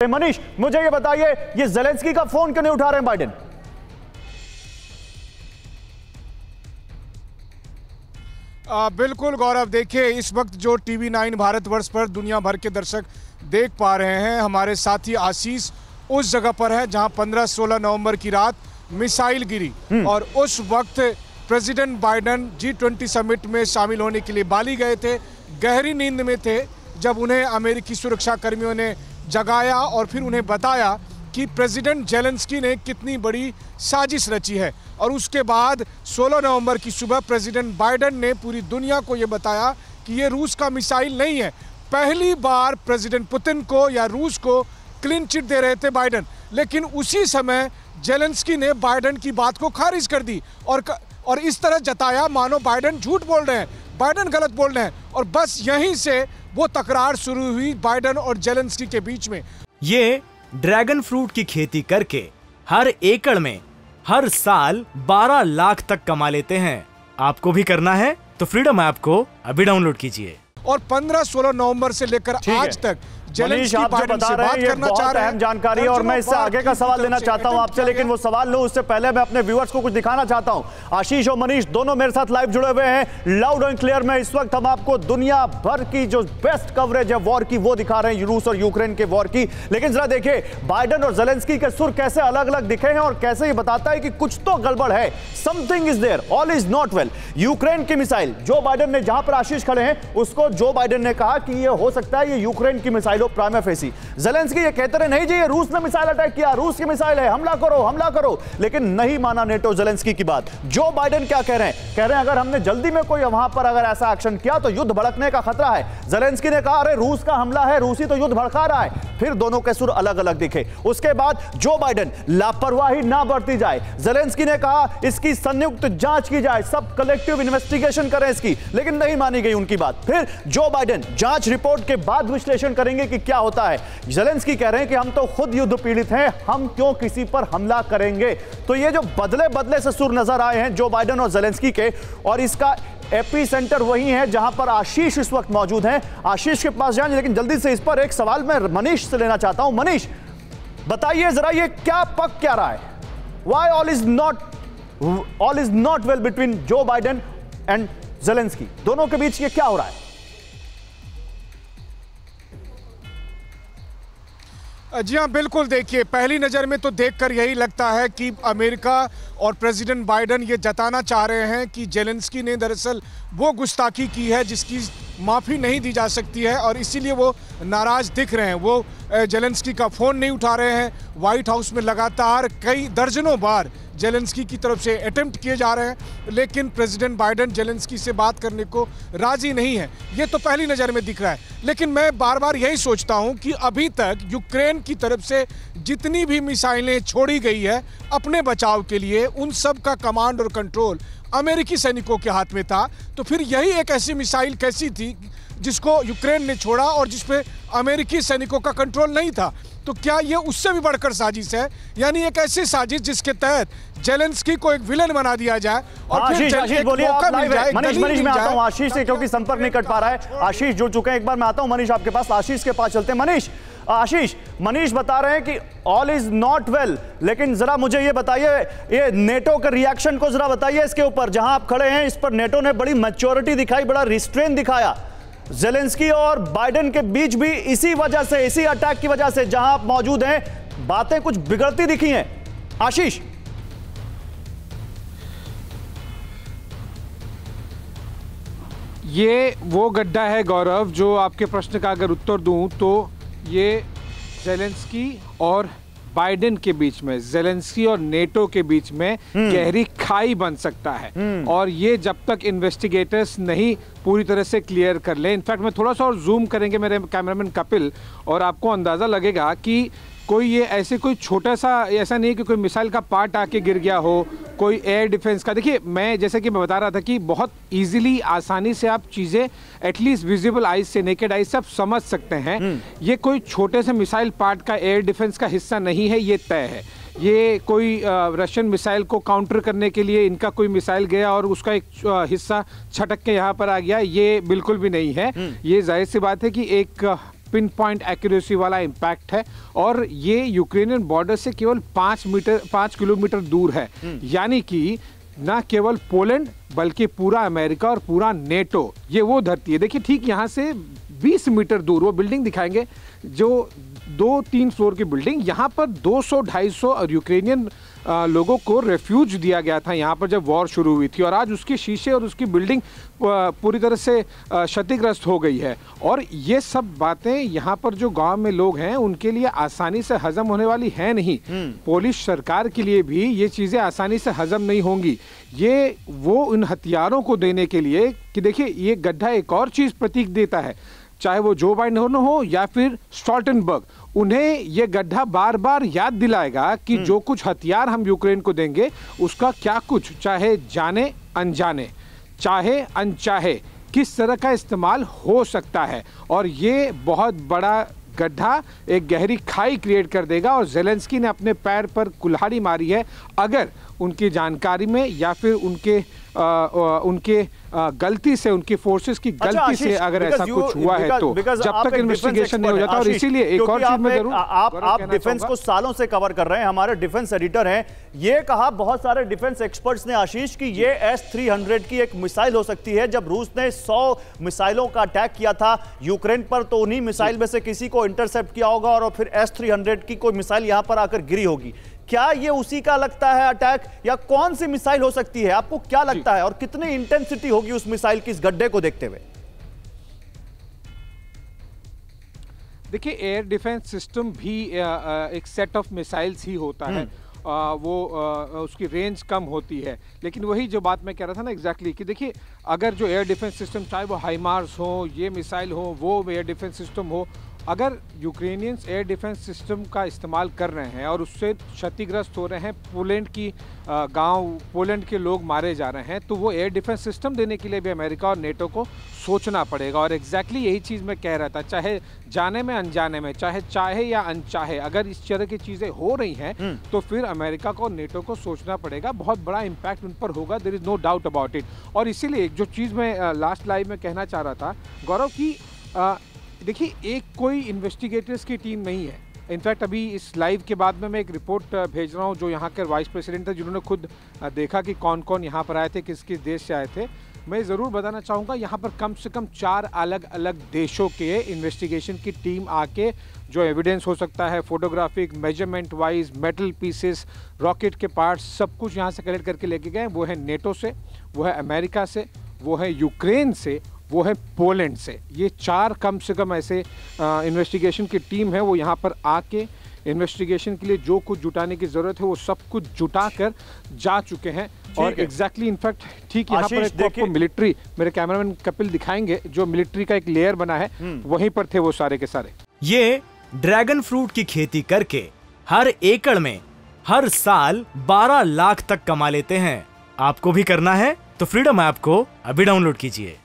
मनीष, मुझे ये बताइए, ये ज़ेलेंस्की का फोन क्यों नहीं उठा रहे हैं बाइडेन? बिल्कुल गौरव, देखिए इस वक्त जो टीवी 9 भारतवर्ष पर दुनिया भर के दर्शक देख पा रहे हैं, हमारे साथी आशीष उस जगह पर है जहां 15-16 नवंबर की रात मिसाइल गिरी और उस वक्त प्रेसिडेंट बाइडेन G20 समिट में शामिल होने के लिए बाली गए थे। गहरी नींद में थे जब उन्हें अमेरिकी सुरक्षा कर्मियों ने जगाया और फिर उन्हें बताया कि प्रेसिडेंट ज़ेलेंस्की ने कितनी बड़ी साजिश रची है। और उसके बाद 16 नवंबर की सुबह प्रेसिडेंट बाइडेन ने पूरी दुनिया को ये बताया कि ये रूस का मिसाइल नहीं है। पहली बार प्रेसिडेंट पुतिन को या रूस को क्लीन चिट दे रहे थे बाइडेन, लेकिन उसी समय ज़ेलेंस्की ने बाइडेन की बात को खारिज कर दी और इस तरह जताया मानो बाइडेन झूठ बोल रहे हैं, बाइडेन गलत बोल रहे हैं। और बस यहीं से वो तकरार शुरू हुई बाइडेन और ज़ेलेंस्की के बीच में। ये ड्रैगन फ्रूट की खेती करके हर एकड़ में हर साल 12 लाख तक कमा लेते हैं। आपको भी करना है तो फ्रीडम ऐप को अभी डाउनलोड कीजिए। और 15-16 नवंबर से लेकर आज तक ज़ेलेंस्की बाइडेन से बात करना चाह रहे हैं। अहम जानकारी है और मैं इससे आगे का सवाल लेना चाहता हूं आपसे, लेकिन वो सवाल लूं उससे पहले मैं अपने व्यूअर्स को कुछ दिखाना चाहता हूं। आशीष और मनीष दोनों मेरे साथ लाइव जुड़े हुए हैं लाउड एंड क्लियर में। इस वक्त हम आपको दुनिया भर की जो बेस्ट कवरेज है वॉर की वो दिखा रहे हैं, रूस और यूक्रेन के वॉर की। लेकिन जरा देखिए बाइडेन और ज़ेलेंस्की के सुर कैसे अलग अलग दिखे हैं और कैसे ये बताता है कि कुछ तो गड़बड़ है, something is there, all is not well. Ukraine की मिसाइल जो बाइडेन ने, जहां पर आशीष खड़े हैं उसको जो बाइडेन ने कहा कि ये हो सकता है ये यूक्रेन की मिसाइल हो प्राइमा फेसी। ज़ेलेंस्की ये कहते रहे नहीं जी ये रूस ने मिसाइल अटैक किया, रूस की मिसाइल है, हमला करो हमला करो, लेकिन नहीं माना नेटो ज़ेलेंस्की की बात। जो बाइडेन क्या कह रहे हैं? कह रहे हैं अगर हमने जल्दी में कोई वहां पर अगर ऐसा एक्शन किया तो युद्ध भड़कने का खतरा है। ज़ेलेंस्की ने कहा अरे रूस का हमला है, रूसी तो युद्ध भड़का रहा है। फिर दोनों के सुर अलग अलग दिखे। उसके बाद जो बाइडेन लापरवाही ना बरती जाए, ज़ेलेंस्की ने कहा इसकी संयुक्त जांच की जाए, सब कलेक्टिव इन्वेस्टिगेशन करें इसकी, लेकिन नहीं मानी गई उनकी बात। फिर जो बाइडेन जांच रिपोर्ट के बाद विश्लेषण करेंगे कि क्या होता है। ज़ेलेंस्की कह रहे हैं कि हम तो खुद युद्ध पीड़ित हैं, हम क्यों किसी पर हमला करेंगे। तो ये जो बदले बदले से सुर नजर आए हैं जो बाइडेन और ज़ेलेंस्की के, और इसका एपी सेंटर वही है जहां पर आशीष इस वक्त मौजूद हैं। आशीष के पास जाएं, लेकिन जल्दी से इस पर एक सवाल मैं मनीष से लेना चाहता हूं। मनीष बताइए जरा ये क्या पक क्या रहा है? Why all is not well between Joe Biden and Zelensky, दोनों के बीच ये क्या हो रहा है? जी हाँ, बिल्कुल। देखिए पहली नज़र में तो देखकर यही लगता है कि अमेरिका और प्रेसिडेंट बाइडेन ये जताना चाह रहे हैं कि ज़ेलेंस्की ने दरअसल वो गुस्ताखी की है जिसकी माफ़ी नहीं दी जा सकती है और इसीलिए वो नाराज़ दिख रहे हैं। वो ज़ेलेंस्की का फ़ोन नहीं उठा रहे हैं। वाइट हाउस में लगातार कई दर्जनों बार ज़ेलेंस्की की तरफ से अटेम्प्ट किए जा रहे हैं, लेकिन प्रेसिडेंट बाइडेन ज़ेलेंस्की से बात करने को राज़ी नहीं है। ये तो पहली नज़र में दिख रहा है, लेकिन मैं बार बार यही सोचता हूँ कि अभी तक यूक्रेन की तरफ से जितनी भी मिसाइलें छोड़ी गई है अपने बचाव के लिए, उन सब का कमांड और कंट्रोल अमेरिकी सैनिकों के हाथ में था। तो फिर यही एक ऐसी मिसाइल कैसी थी जिसको यूक्रेन ने छोड़ा और जिस पे अमेरिकी सैनिकों का कंट्रोल नहीं था? तो क्या ये उससे भी बढ़कर साजिश है? यानी एक ऐसी साजिश जिसके तहत ज़ेलेंस्की को एक विलेन बना दिया जाए और फिर आशीष बोलिए, आप लाइव है। मनीष मैं आता हूं आशीष से क्योंकि संपर्क नहीं कट पा रहा है। आशीष जुड़ चुके हैं, एक बार मैं आता हूं मनीष आपके पास, आशीष के पास चलते हैं। मनीष बता रहे हैं कि ऑल इज नॉट वेल, लेकिन जरा मुझे ये बताइए ये नेटो के रिएक्शन को जरा बताइए इसके ऊपर। जहां आप खड़े हैं इस पर नेटो ने बड़ी मैच्योरिटी दिखाई, बड़ा रिस्ट्रेन दिखाया। ज़ेलेंस्की और बाइडेन के बीच भी इसी वजह से, इसी अटैक की वजह से जहां आप मौजूद हैं बातें कुछ बिगड़ती दिखी हैं। आशीष ये वो गड्ढा है गौरव, जो आपके प्रश्न का अगर उत्तर दूं तो ये ज़ेलेंस्की और बाइडेन के बीच में, ज़ेलेंस्की और नेटो के बीच में गहरी खाई बन सकता है। और ये जब तक इन्वेस्टिगेटर्स नहीं पूरी तरह से क्लियर कर ले, इनफैक्ट मैं थोड़ा सा और जूम करेंगे मेरे कैमरामैन कपिल, और आपको अंदाज़ा लगेगा कि कोई ये ऐसे कोई छोटा सा, ऐसा नहीं है कि कोई मिसाइल का पार्ट आके गिर गया हो, कोई एयर डिफेंस का। देखिए मैं जैसे कि मैं बता रहा था कि बहुत इजीली, आसानी से आप चीज़ें एटलीस्ट विजिबल आइज से, नेकेड आइज से आप समझ सकते हैं। ये कोई छोटे से मिसाइल पार्ट का, एयर डिफेंस का हिस्सा नहीं है, ये तय है। ये कोई रशियन मिसाइल को काउंटर करने के लिए इनका कोई मिसाइल गया और उसका एक हिस्सा छटक के यहाँ पर आ गया, ये बिल्कुल भी नहीं है। ये जाहिर सी बात है कि एक पिन पॉइंट एक्यूरेसी वाला इम्पैक्ट है और ये यूक्रेनियन बॉर्डर से केवल 5 किलोमीटर दूर है। यानी कि ना केवल पोलैंड बल्कि पूरा अमेरिका और पूरा नेटो, ये वो धरती है। देखिए ठीक यहाँ से 20 मीटर दूर वो बिल्डिंग दिखाएंगे जो 2-3 फ्लोर की बिल्डिंग, यहाँ पर 200-250 यूक्रेनियन लोगों को रेफ्यूज दिया गया था यहाँ पर जब वॉर शुरू हुई थी, और आज उसके शीशे और उसकी बिल्डिंग पूरी तरह से क्षतिग्रस्त हो गई है। और ये सब बातें यहाँ पर जो गांव में लोग हैं उनके लिए आसानी से हजम होने वाली है नहीं। पोलिश सरकार के लिए भी ये चीज़ें आसानी से हजम नहीं होंगी। ये वो उन हथियारों को देने के लिए कि देखिए ये गड्ढा एक और चीज़ प्रतीक देता है, चाहे वो जो बाइडेन हो या फिर स्टॉल्टनबर्ग, उन्हें ये गड्ढा बार बार याद दिलाएगा कि जो कुछ हथियार हम यूक्रेन को देंगे उसका क्या कुछ, चाहे जाने अनजाने, चाहे अनचाहे, किस तरह का इस्तेमाल हो सकता है। और ये बहुत बड़ा गड्ढा एक गहरी खाई क्रिएट कर देगा। और ज़ेलेंस्की ने अपने पैर पर कुल्हाड़ी मारी है अगर उनकी जानकारी में या फिर उनके गलती से, उनकी फोर्सेस की गलती से अगर ऐसा कुछ हुआ है तो जब तक इन्वेस्टिगेशन नहीं हो जाता। और इसीलिए एक और चीज में जरूर आप डिफेंस को सालों से कवर कर रहे हैं, हमारे डिफेंस एडिटर हैं, ये कहा बहुत सारे डिफेंस एक्सपर्ट्स ने आशीष की ये S-300 की एक मिसाइल हो सकती है। जब रूस ने 100 मिसाइलों का अटैक किया था यूक्रेन पर तो उन्हीं मिसाइल में से किसी को इंटरसेप्ट किया होगा और फिर S-300 की कोई मिसाइल यहां पर आकर गिरी होगी। क्या ये उसी का लगता है अटैक, या कौन सी मिसाइल हो सकती है, आपको क्या लगता है, और कितनी इंटेंसिटी होगी उस मिसाइल की इस गड्ढे को देखते हुए? देखिए एयर डिफेंस सिस्टम भी एक सेट ऑफ मिसाइल्स ही होता है। वो उसकी रेंज कम होती है, लेकिन वही जो बात मैं कह रहा था ना एग्जैक्टली कि देखिए अगर जो एयर डिफेंस सिस्टम, चाहे वो हाइमार्स हो, ये मिसाइल हो, वो एयर डिफेंस सिस्टम हो, अगर यूक्रेनियंस एयर डिफेंस सिस्टम का इस्तेमाल कर रहे हैं और उससे क्षतिग्रस्त हो रहे हैं, पोलैंड की गांव, पोलैंड के लोग मारे जा रहे हैं, तो वो एयर डिफेंस सिस्टम देने के लिए भी अमेरिका और नेटो को सोचना पड़ेगा। और एग्जैक्टली यही चीज़ मैं कह रहा था, चाहे जाने में अनजाने में, चाहे या अनचाहे, अगर इस तरह की चीज़ें हो रही हैं तो फिर अमेरिका को, नेटो को सोचना पड़ेगा। बहुत बड़ा इम्पैक्ट उन पर होगा, there is no doubt about it. और इसीलिए जो चीज़ मैं लास्ट लाइव में कहना चाह रहा था गौरव की, देखिए एक कोई इन्वेस्टिगेटर्स की टीम नहीं है। इनफैक्ट अभी इस लाइव के बाद में मैं एक रिपोर्ट भेज रहा हूँ जो यहाँ के वाइस प्रेसिडेंट थे, जिन्होंने खुद देखा कि कौन कौन यहाँ पर आए थे, किस किस देश से आए थे। मैं ज़रूर बताना चाहूँगा यहाँ पर कम से कम 4 अलग अलग देशों के इन्वेस्टिगेशन की टीम आके जो एविडेंस हो सकता है, photographic, measurement wise, metal pieces, rocket के पार्ट्स, सब कुछ यहाँ से कलेक्ट करके लेके गए। वो है नेटो से, वो है अमेरिका से, वो है यूक्रेन से, वो है पोलैंड से। ये 4 कम से कम ऐसे इन्वेस्टिगेशन की टीम है, वो यहाँ पर आके इन्वेस्टिगेशन के लिए जो कुछ जुटाने की ज़रूरत है वो सब कुछ जुटा कर जा चुके हैं। और एग्जैक्टली इनफैक्ट ठीक यहाँ पर आपको मिलिट्री, मेरे कैमरामैन कपिल दिखाएंगे, जो मिलिट्री का एक लेयर बना है वहीं पर थे वो सारे के सारे। ये ड्रैगन फ्रूट की खेती करके हर एकड़ में हर साल 12 लाख तक कमा लेते हैं। आपको भी करना है तो फ्रीडम ऐप को अभी डाउनलोड कीजिए।